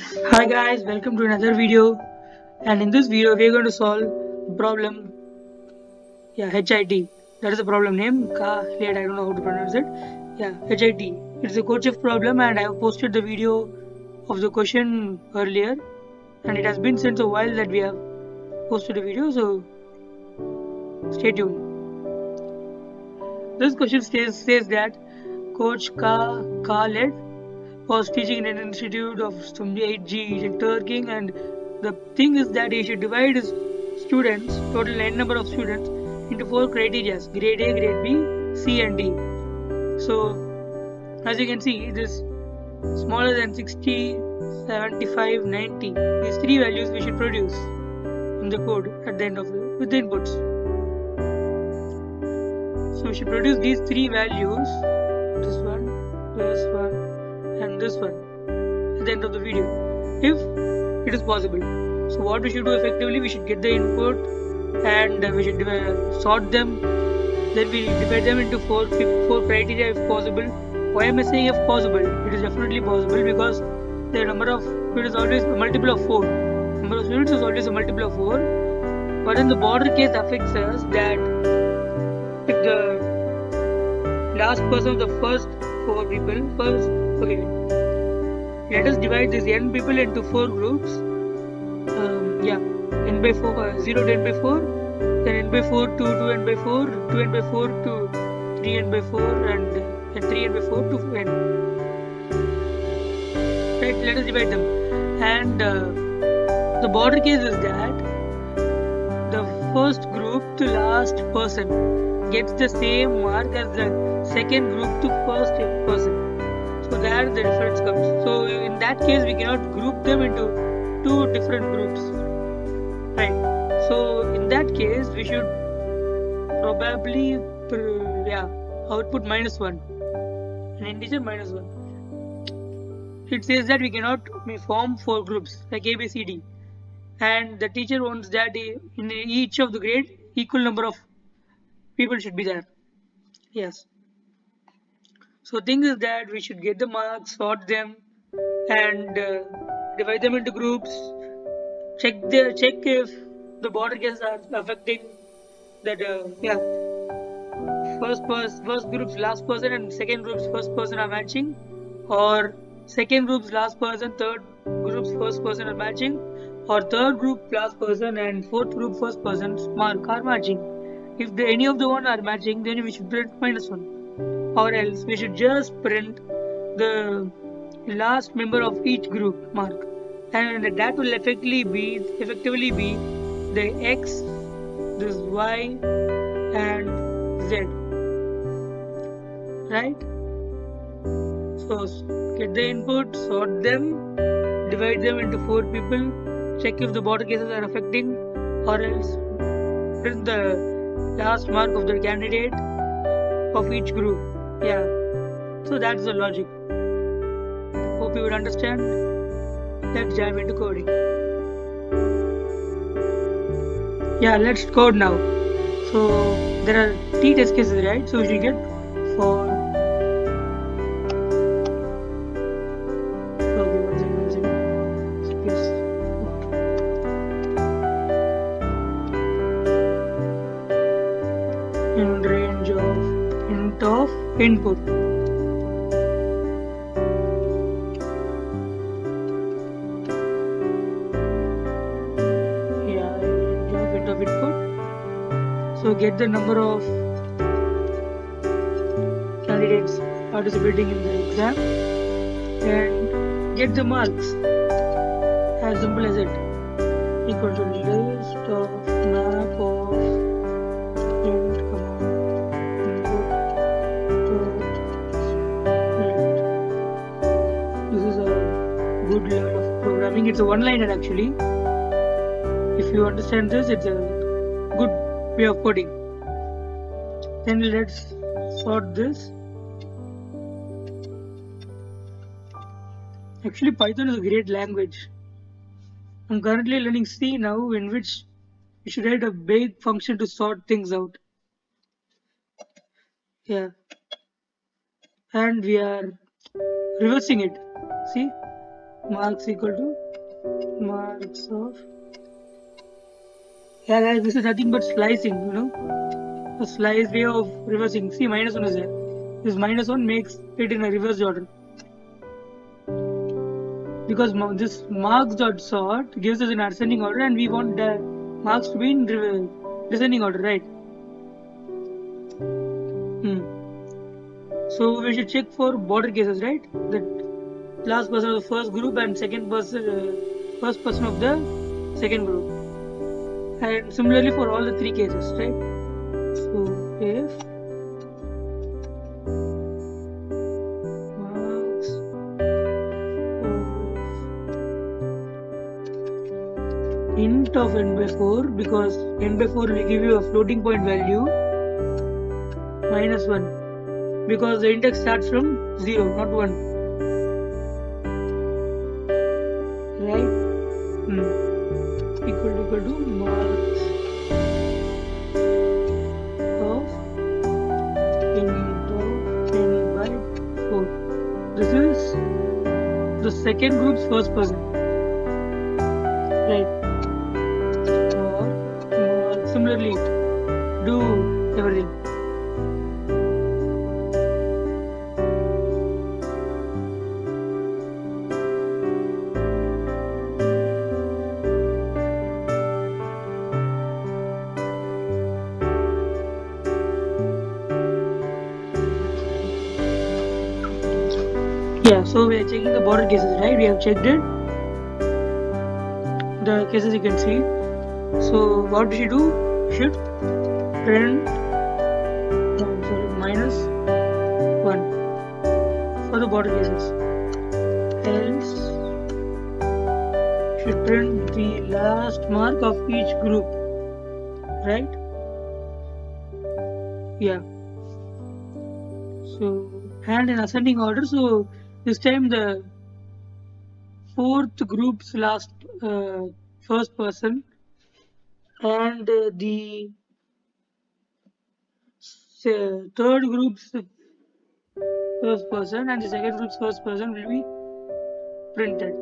Hi guys, welcome to another video. And in this video, we are going to solve the problem. Yeah, HIT. That is the problem name. Khaled, I don't know how to pronounce it. Yeah, HIT. It's a Codechef problem, and I have posted the video of the question earlier. And it has been since a while that we have posted the video, so stay tuned. This question says that Coach Khaled was teaching in an institute of some 8G in Turkey, and the thing is that he should divide his students, total n number of students, into four criteria: grade A, grade B, C, and D. So, as you can see, this smaller than 60, 75, 90. These three values we should produce in the code at the end of with the inputs. So we should produce these three values: this one, and this one at the end of the video, if it is possible. So what we should do effectively, we should get the input and we should sort them. Then we divide them into four criteria if possible. Why am I saying if possible? It is definitely possible because the number of it is always a multiple of 4. Number of students is always a multiple of 4. But in the border case affects us that if the last person of the first 4 people okay, let us divide these n people into 4 groups. Yeah, n by 4, 0 to n by 4, then n by 4 to 2n by 4, 2n by 4 to 3n by 4, and 3n by 4 to n. Right, let us divide them. And the border case is that the first group to last person gets the same mark as the second group to first person. So there the difference comes. So in that case, we cannot group them into 2 different groups. Right. So in that case, we should probably output -1, an integer -1. It says that we cannot form 4 groups like A, B, C, D, and the teacher wants that in each of the grade equal number of people should be there. Yes. So thing is that we should get the marks, sort them, and divide them into groups. Check if the border cases are affecting that. First group's last person and second group's first person are matching, or second group's last person, third group's first person are matching, or third group last person and fourth group first person's mark are matching. If any of the one are matching, then we should print -1. Or else we should just print the last member of each group mark, and that will effectively be the x, this y, and z, right? So get the input, sort them, divide them into 4 people, check if the border cases are affecting, or else print the last mark of the candidate of each group. Yeah, so that's the logic. Hope you would understand. Let's dive into coding. Yeah, let's code now. So there are 3 test cases, right? So we should get for in range of int of input. Yeah, range of int of input. So get the number of candidates participating in the exam and get the marks. As simple as it. Equal to list of map of int input to this is a good level of programming. It's a one-liner actually. If you understand this, it's a good way of coding. Then let's sort this. Actually, Python is a great language. I'm currently learning C now, in which we should write a big function to sort things out. Yeah. And we are reversing it. See? marks equal to marks of. Yeah, guys, this is nothing but slicing, a slice way of reversing. See, minus 1 is there. This minus 1 makes it in a reverse order. Because this marks dot sort gives us an ascending order and we want the marks to be in descending order, right? So we should check for border cases, right? That last person of the first group and first person of the second group. And similarly for all the three cases, right? So if marks of int of n by 4, because n by 4 will give you a floating point value minus 1, because the index starts from 0, not 1, right? Equal to marks of int of n by 4. This is the second group's first person, right? Or similarly, do everything. Yeah, so we are checking the border cases, right? We have checked it. The cases you can see. So what we should do? We should print minus 1 for the border cases. Else should print the last mark of each group, right? Yeah. So and in ascending order. So this time the fourth group's last first person and the third group's first person and the second group's first person will be printed.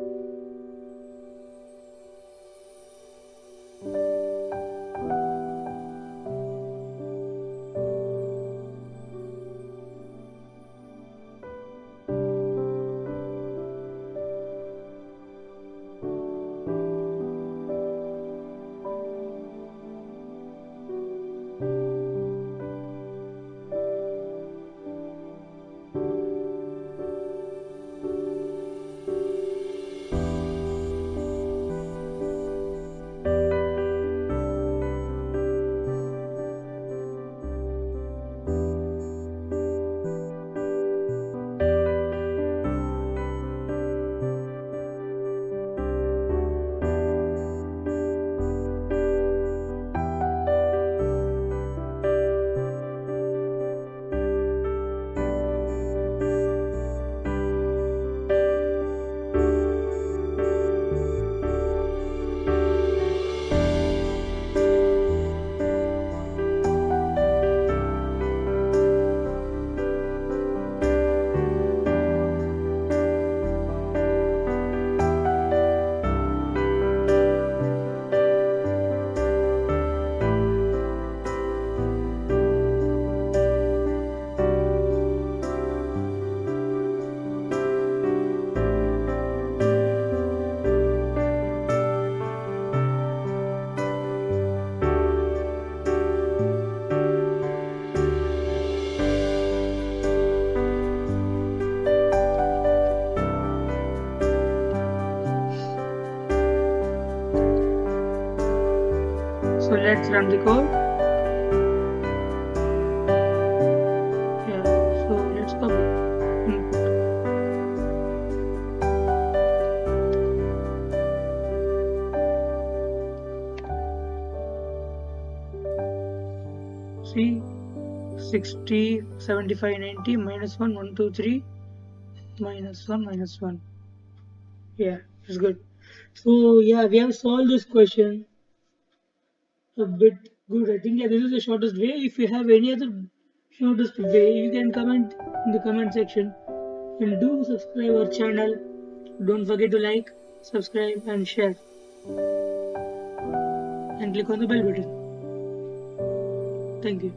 So let's run the code. Yeah, so let's copy input. See, 60, 75, 90, minus 1, 1, 2, 3, minus 1, minus 1. Yeah, it's good. So yeah, we have solved this question a bit good. I think yeah, this is the shortest way. If you have any other shortest way, you can comment in the comment section and do subscribe our channel Don't forget to like, subscribe, and share. And click on the bell button. Thank you.